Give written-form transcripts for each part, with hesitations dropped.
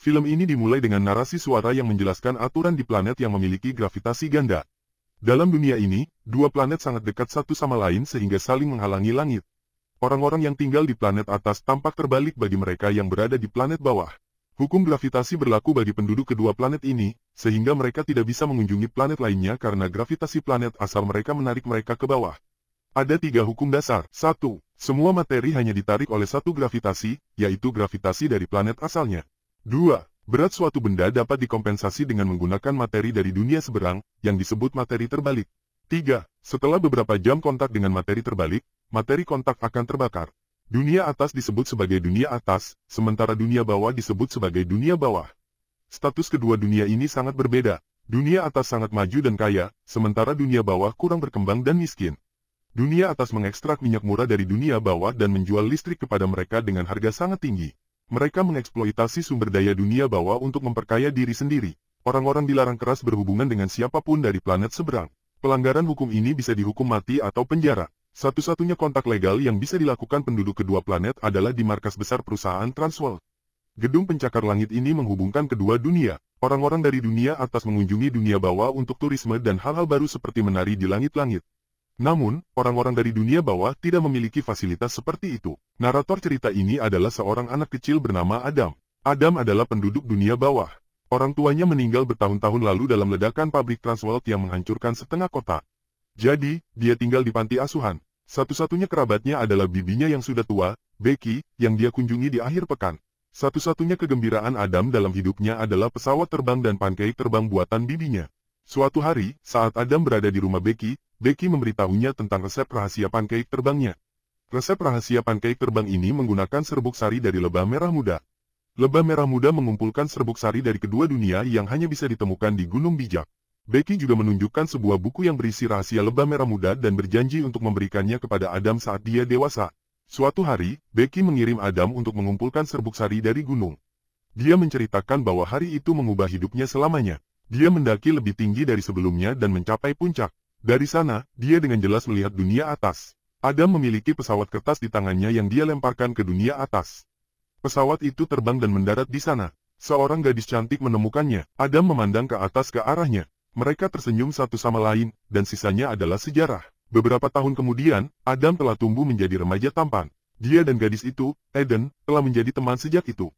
Film ini dimulai dengan narasi suara yang menjelaskan aturan di planet yang memiliki gravitasi ganda. Dalam dunia ini, dua planet sangat dekat satu sama lain sehingga saling menghalangi langit. Orang-orang yang tinggal di planet atas tampak terbalik bagi mereka yang berada di planet bawah. Hukum gravitasi berlaku bagi penduduk kedua planet ini, sehingga mereka tidak bisa mengunjungi planet lainnya karena gravitasi planet asal mereka menarik mereka ke bawah. Ada 3 hukum dasar. 1. Semua materi hanya ditarik oleh satu gravitasi, yaitu gravitasi dari planet asalnya. 2. Berat suatu benda dapat dikompensasi dengan menggunakan materi dari dunia seberang, yang disebut materi terbalik. 3. Setelah beberapa jam kontak dengan materi terbalik, materi kontak akan terbakar. Dunia atas disebut sebagai dunia atas, sementara dunia bawah disebut sebagai dunia bawah. Status kedua dunia ini sangat berbeda. Dunia atas sangat maju dan kaya, sementara dunia bawah kurang berkembang dan miskin. Dunia atas mengekstrak minyak murah dari dunia bawah dan menjual listrik kepada mereka dengan harga sangat tinggi. Mereka mengeksploitasi sumber daya dunia bawah untuk memperkaya diri sendiri. Orang-orang dilarang keras berhubungan dengan siapapun dari planet seberang. Pelanggaran hukum ini bisa dihukum mati atau penjara. Satu-satunya kontak legal yang bisa dilakukan penduduk kedua planet adalah di markas besar perusahaan Transworld. Gedung pencakar langit ini menghubungkan kedua dunia. Orang-orang dari dunia atas mengunjungi dunia bawah untuk turisme dan hal-hal baru seperti menari di langit-langit. Namun, orang-orang dari dunia bawah tidak memiliki fasilitas seperti itu. Narator cerita ini adalah seorang anak kecil bernama Adam. Adam adalah penduduk dunia bawah. Orang tuanya meninggal bertahun-tahun lalu dalam ledakan pabrik Transworld yang menghancurkan setengah kota. Jadi, dia tinggal di panti asuhan. Satu-satunya kerabatnya adalah bibinya yang sudah tua, Becky, yang dia kunjungi di akhir pekan. Satu-satunya kegembiraan Adam dalam hidupnya adalah pesawat terbang dan pancake terbang buatan bibinya. Suatu hari, saat Adam berada di rumah Becky, Becky memberitahunya tentang resep rahasia pancake terbangnya. Resep rahasia pancake terbang ini menggunakan serbuk sari dari lebah merah muda. Lebah merah muda mengumpulkan serbuk sari dari kedua dunia yang hanya bisa ditemukan di Gunung Bijak. Becky juga menunjukkan sebuah buku yang berisi rahasia lebah merah muda dan berjanji untuk memberikannya kepada Adam saat dia dewasa. Suatu hari, Becky mengirim Adam untuk mengumpulkan serbuk sari dari gunung. Dia menceritakan bahwa hari itu mengubah hidupnya selamanya. Dia mendaki lebih tinggi dari sebelumnya dan mencapai puncak. Dari sana, dia dengan jelas melihat dunia atas. Adam memiliki pesawat kertas di tangannya yang dia lemparkan ke dunia atas. Pesawat itu terbang dan mendarat di sana. Seorang gadis cantik menemukannya. Adam memandang ke atas ke arahnya. Mereka tersenyum satu sama lain, dan sisanya adalah sejarah. Beberapa tahun kemudian, Adam telah tumbuh menjadi remaja tampan. Dia dan gadis itu, Eden, telah menjadi teman sejak itu.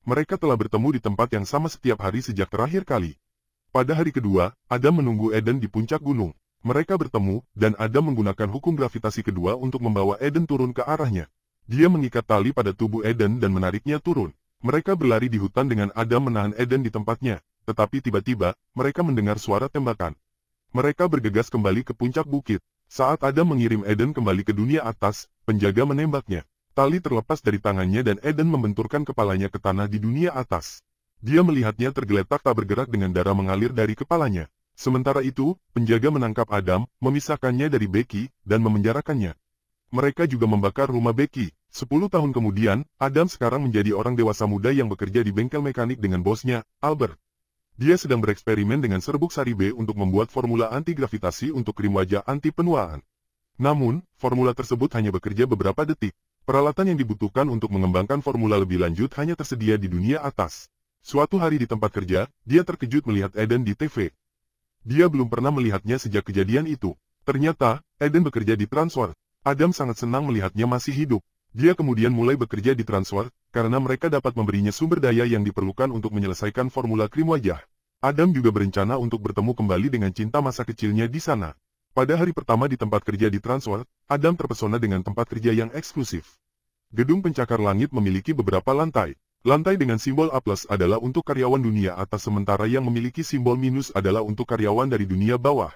Mereka telah bertemu di tempat yang sama setiap hari sejak terakhir kali. Pada hari kedua, Adam menunggu Eden di puncak gunung. Mereka bertemu, dan Adam menggunakan hukum gravitasi kedua untuk membawa Eden turun ke arahnya. Dia mengikat tali pada tubuh Eden dan menariknya turun. Mereka berlari di hutan dengan Adam menahan Eden di tempatnya. Tetapi tiba-tiba, mereka mendengar suara tembakan. Mereka bergegas kembali ke puncak bukit. Saat Adam mengirim Eden kembali ke dunia atas, penjaga menembaknya. Tali terlepas dari tangannya dan Eden membenturkan kepalanya ke tanah di dunia atas. Dia melihatnya tergeletak tak bergerak dengan darah mengalir dari kepalanya. Sementara itu, penjaga menangkap Adam, memisahkannya dari Becky, dan memenjarakannya. Mereka juga membakar rumah Becky. 10 tahun kemudian, Adam sekarang menjadi orang dewasa muda yang bekerja di bengkel mekanik dengan bosnya, Albert. Dia sedang bereksperimen dengan serbuk sari B untuk membuat formula anti-gravitasi untuk krim wajah anti-penuaan. Namun, formula tersebut hanya bekerja beberapa detik. Peralatan yang dibutuhkan untuk mengembangkan formula lebih lanjut hanya tersedia di dunia atas. Suatu hari di tempat kerja, dia terkejut melihat Eden di TV. Dia belum pernah melihatnya sejak kejadian itu. Ternyata, Eden bekerja di Transworld. Adam sangat senang melihatnya masih hidup. Dia kemudian mulai bekerja di Transworld, karena mereka dapat memberinya sumber daya yang diperlukan untuk menyelesaikan formula krim wajah. Adam juga berencana untuk bertemu kembali dengan cinta masa kecilnya di sana. Pada hari pertama di tempat kerja di Transworld, Adam terpesona dengan tempat kerja yang eksklusif. Gedung pencakar langit memiliki beberapa lantai. Lantai dengan simbol A+ adalah untuk karyawan dunia atas sementara yang memiliki simbol minus adalah untuk karyawan dari dunia bawah.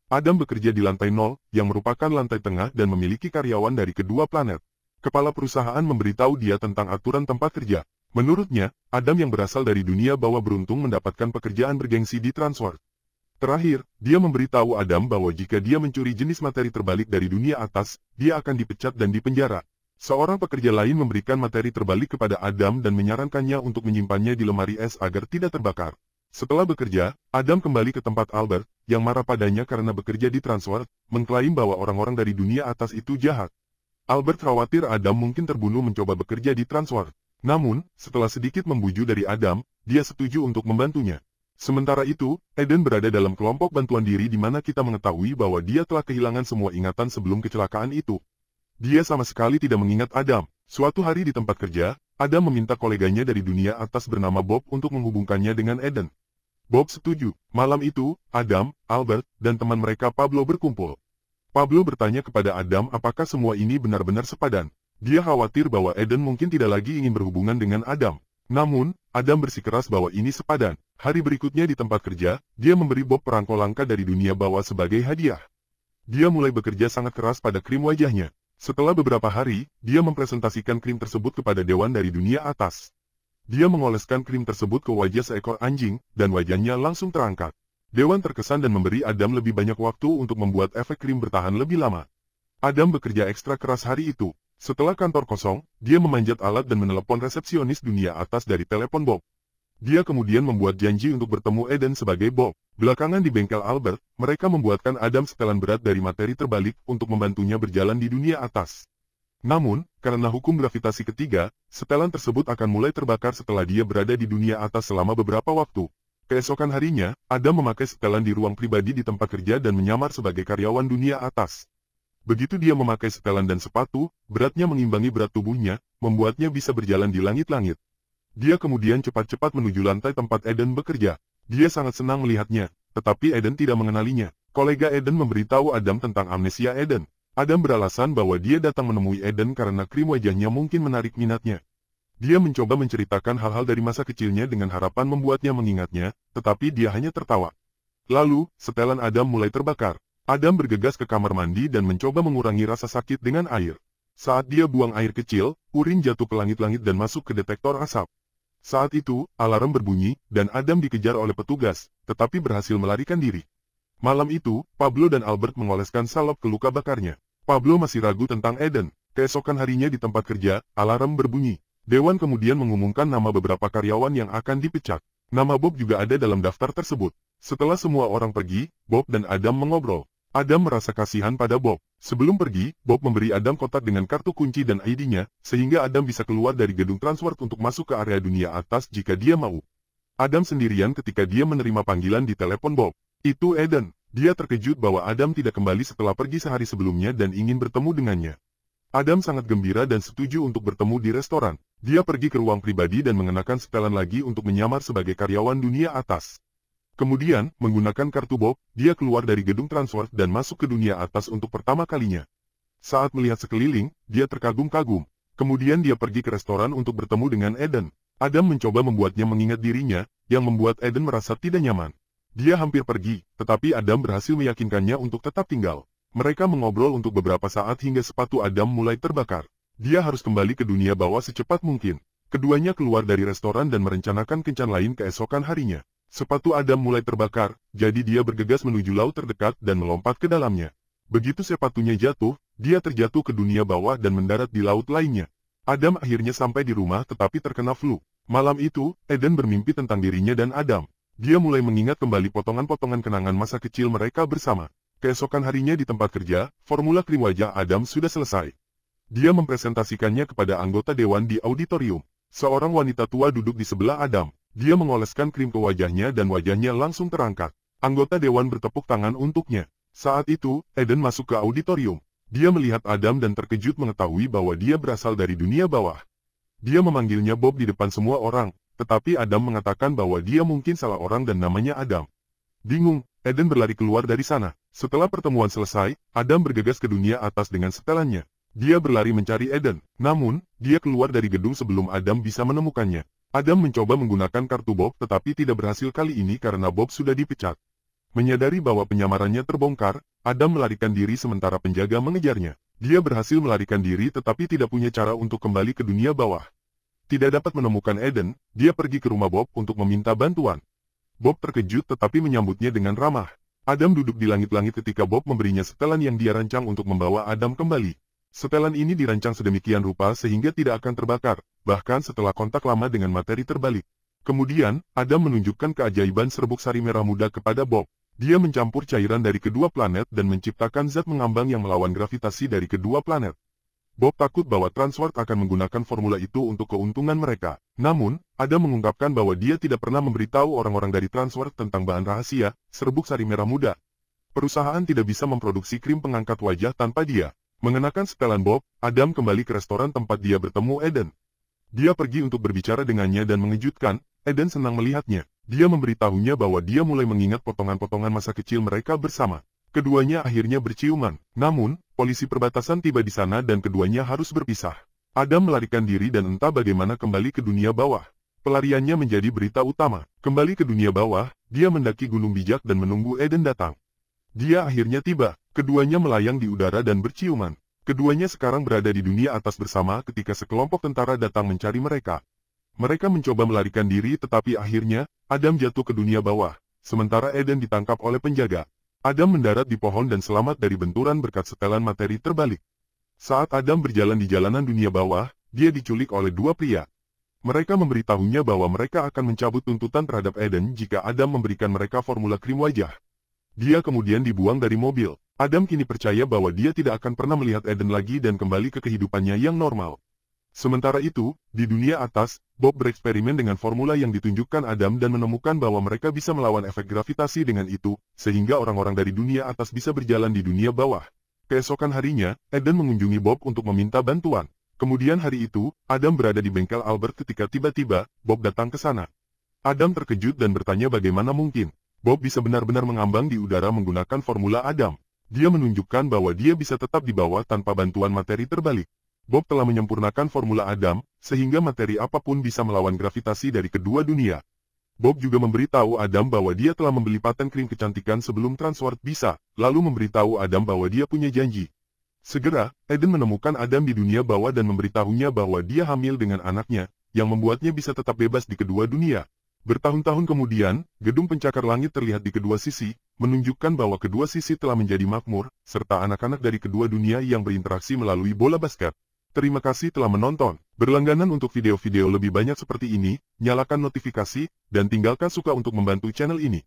Adam bekerja di lantai 0, yang merupakan lantai tengah dan memiliki karyawan dari kedua planet. Kepala perusahaan memberitahu dia tentang aturan tempat kerja. Menurutnya, Adam yang berasal dari dunia bawah beruntung mendapatkan pekerjaan bergengsi di Transworld. Terakhir, dia memberitahu Adam bahwa jika dia mencuri jenis materi terbalik dari dunia atas, dia akan dipecat dan dipenjara. Seorang pekerja lain memberikan materi terbalik kepada Adam dan menyarankannya untuk menyimpannya di lemari es agar tidak terbakar. Setelah bekerja, Adam kembali ke tempat Albert, yang marah padanya karena bekerja di Transworld, mengklaim bahwa orang-orang dari dunia atas itu jahat. Albert khawatir Adam mungkin terbunuh mencoba bekerja di Transworld. Namun, setelah sedikit membujuk dari Adam, dia setuju untuk membantunya. Sementara itu, Eden berada dalam kelompok bantuan diri di mana kita mengetahui bahwa dia telah kehilangan semua ingatan sebelum kecelakaan itu. Dia sama sekali tidak mengingat Adam. Suatu hari di tempat kerja, Adam meminta koleganya dari dunia atas bernama Bob untuk menghubungkannya dengan Eden. Bob setuju. Malam itu, Adam, Albert, dan teman mereka Pablo berkumpul. Pablo bertanya kepada Adam apakah semua ini benar-benar sepadan. Dia khawatir bahwa Eden mungkin tidak lagi ingin berhubungan dengan Adam. Namun, Adam bersikeras bahwa ini sepadan. Hari berikutnya di tempat kerja, dia memberi Bob perangko langka dari dunia bawah sebagai hadiah. Dia mulai bekerja sangat keras pada krim wajahnya. Setelah beberapa hari, dia mempresentasikan krim tersebut kepada dewan dari dunia atas. Dia mengoleskan krim tersebut ke wajah seekor anjing, dan wajahnya langsung terangkat. Dewan terkesan dan memberi Adam lebih banyak waktu untuk membuat efek krim bertahan lebih lama. Adam bekerja ekstra keras hari itu. Setelah kantor kosong, dia memanjat alat dan menelepon resepsionis dunia atas dari telepon Bob. Dia kemudian membuat janji untuk bertemu Eden sebagai Bob. Belakangan di bengkel Albert, mereka membuatkan Adam setelan berat dari materi terbalik untuk membantunya berjalan di dunia atas. Namun, karena hukum gravitasi ketiga, setelan tersebut akan mulai terbakar setelah dia berada di dunia atas selama beberapa waktu. Keesokan harinya, Adam memakai setelan di ruang pribadi di tempat kerja dan menyamar sebagai karyawan dunia atas. Begitu dia memakai setelan dan sepatu, beratnya mengimbangi berat tubuhnya, membuatnya bisa berjalan di langit-langit. Dia kemudian cepat-cepat menuju lantai tempat Eden bekerja. Dia sangat senang melihatnya, tetapi Eden tidak mengenalinya. Kolega Eden memberitahu Adam tentang amnesia Eden. Adam beralasan bahwa dia datang menemui Eden karena krim wajahnya mungkin menarik minatnya. Dia mencoba menceritakan hal-hal dari masa kecilnya dengan harapan membuatnya mengingatnya, tetapi dia hanya tertawa. Lalu, setelan Adam mulai terbakar. Adam bergegas ke kamar mandi dan mencoba mengurangi rasa sakit dengan air. Saat dia buang air kecil, urin jatuh ke langit-langit dan masuk ke detektor asap. Saat itu, alarm berbunyi, dan Adam dikejar oleh petugas, tetapi berhasil melarikan diri. Malam itu, Pablo dan Albert mengoleskan salep ke luka bakarnya. Pablo masih ragu tentang Eden. Keesokan harinya di tempat kerja, alarm berbunyi. Dewan kemudian mengumumkan nama beberapa karyawan yang akan dipecat. Nama Bob juga ada dalam daftar tersebut. Setelah semua orang pergi, Bob dan Adam mengobrol. Adam merasa kasihan pada Bob. Sebelum pergi, Bob memberi Adam kotak dengan kartu kunci dan ID-nya, sehingga Adam bisa keluar dari gedung Transworld untuk masuk ke area dunia atas jika dia mau. Adam sendirian ketika dia menerima panggilan di telepon Bob. Itu Eden. Dia terkejut bahwa Adam tidak kembali setelah pergi sehari sebelumnya dan ingin bertemu dengannya. Adam sangat gembira dan setuju untuk bertemu di restoran. Dia pergi ke ruang pribadi dan mengenakan setelan lagi untuk menyamar sebagai karyawan dunia atas. Kemudian, menggunakan kartu Bob, dia keluar dari gedung Transworld dan masuk ke dunia atas untuk pertama kalinya. Saat melihat sekeliling, dia terkagum-kagum. Kemudian dia pergi ke restoran untuk bertemu dengan Eden. Adam mencoba membuatnya mengingat dirinya, yang membuat Eden merasa tidak nyaman. Dia hampir pergi, tetapi Adam berhasil meyakinkannya untuk tetap tinggal. Mereka mengobrol untuk beberapa saat hingga sepatu Adam mulai terbakar. Dia harus kembali ke dunia bawah secepat mungkin. Keduanya keluar dari restoran dan merencanakan kencan lain keesokan harinya. Sepatu Adam mulai terbakar, jadi dia bergegas menuju laut terdekat dan melompat ke dalamnya. Begitu sepatunya jatuh, dia terjatuh ke dunia bawah dan mendarat di laut lainnya. Adam akhirnya sampai di rumah tetapi terkena flu. Malam itu, Eden bermimpi tentang dirinya dan Adam. Dia mulai mengingat kembali potongan-potongan kenangan masa kecil mereka bersama. Keesokan harinya di tempat kerja, formula krim wajah Adam sudah selesai. Dia mempresentasikannya kepada anggota dewan di auditorium. Seorang wanita tua duduk di sebelah Adam. Dia mengoleskan krim ke wajahnya dan wajahnya langsung terangkat. Anggota dewan bertepuk tangan untuknya. Saat itu, Eden masuk ke auditorium. Dia melihat Adam dan terkejut mengetahui bahwa dia berasal dari dunia bawah. Dia memanggilnya Bob di depan semua orang, tetapi Adam mengatakan bahwa dia mungkin salah orang dan namanya Adam. Bingung, Eden berlari keluar dari sana. Setelah pertemuan selesai, Adam bergegas ke dunia atas dengan setelannya. Dia berlari mencari Eden, namun, dia keluar dari gedung sebelum Adam bisa menemukannya. Adam mencoba menggunakan kartu Bob tetapi tidak berhasil kali ini karena Bob sudah dipecat. Menyadari bahwa penyamarannya terbongkar, Adam melarikan diri sementara penjaga mengejarnya. Dia berhasil melarikan diri tetapi tidak punya cara untuk kembali ke dunia bawah. Tidak dapat menemukan Eden, dia pergi ke rumah Bob untuk meminta bantuan. Bob terkejut tetapi menyambutnya dengan ramah. Adam duduk di langit-langit ketika Bob memberinya setelan yang dia rancang untuk membawa Adam kembali. Setelan ini dirancang sedemikian rupa sehingga tidak akan terbakar, bahkan setelah kontak lama dengan materi terbalik. Kemudian, Adam menunjukkan keajaiban serbuk sari merah muda kepada Bob. Dia mencampur cairan dari kedua planet dan menciptakan zat mengambang yang melawan gravitasi dari kedua planet. Bob takut bahwa Transworld akan menggunakan formula itu untuk keuntungan mereka. Namun, Adam mengungkapkan bahwa dia tidak pernah memberitahu orang-orang dari Transworld tentang bahan rahasia, serbuk sari merah muda. Perusahaan tidak bisa memproduksi krim pengangkat wajah tanpa dia. Mengenakan setelan Bob, Adam kembali ke restoran tempat dia bertemu Eden. Dia pergi untuk berbicara dengannya dan mengejutkan, Eden senang melihatnya. Dia memberitahunya bahwa dia mulai mengingat potongan-potongan masa kecil mereka bersama. Keduanya akhirnya berciuman. Namun, polisi perbatasan tiba di sana dan keduanya harus berpisah. Adam melarikan diri dan entah bagaimana kembali ke dunia bawah. Pelariannya menjadi berita utama. Kembali ke dunia bawah, dia mendaki gunung bijak dan menunggu Eden datang. Dia akhirnya tiba. Keduanya melayang di udara dan berciuman. Keduanya sekarang berada di dunia atas bersama ketika sekelompok tentara datang mencari mereka. Mereka mencoba melarikan diri tetapi akhirnya, Adam jatuh ke dunia bawah. Sementara Eden ditangkap oleh penjaga. Adam mendarat di pohon dan selamat dari benturan berkat setelan materi terbalik. Saat Adam berjalan di jalanan dunia bawah, dia diculik oleh dua pria. Mereka memberitahunya bahwa mereka akan mencabut tuntutan terhadap Eden jika Adam memberikan mereka formula krim wajah. Dia kemudian dibuang dari mobil. Adam kini percaya bahwa dia tidak akan pernah melihat Eden lagi dan kembali ke kehidupannya yang normal. Sementara itu, di dunia atas, Bob bereksperimen dengan formula yang ditunjukkan Adam dan menemukan bahwa mereka bisa melawan efek gravitasi dengan itu, sehingga orang-orang dari dunia atas bisa berjalan di dunia bawah. Keesokan harinya, Eden mengunjungi Bob untuk meminta bantuan. Kemudian hari itu, Adam berada di bengkel Albert ketika tiba-tiba, Bob datang ke sana. Adam terkejut dan bertanya bagaimana mungkin Bob bisa benar-benar mengambang di udara menggunakan formula Adam. Dia menunjukkan bahwa dia bisa tetap di bawah tanpa bantuan materi terbalik. Bob telah menyempurnakan formula Adam, sehingga materi apapun bisa melawan gravitasi dari kedua dunia. Bob juga memberitahu Adam bahwa dia telah membeli paten krim kecantikan sebelum Transworld bisa, lalu memberitahu Adam bahwa dia punya janji. Segera, Eden menemukan Adam di dunia bawah dan memberitahunya bahwa dia hamil dengan anaknya, yang membuatnya bisa tetap bebas di kedua dunia. Bertahun-tahun kemudian, gedung pencakar langit terlihat di kedua sisi, menunjukkan bahwa kedua sisi telah menjadi makmur, serta anak-anak dari kedua dunia yang berinteraksi melalui bola basket. Terima kasih telah menonton. Berlangganan untuk video-video lebih banyak seperti ini, nyalakan notifikasi, dan tinggalkan suka untuk membantu channel ini.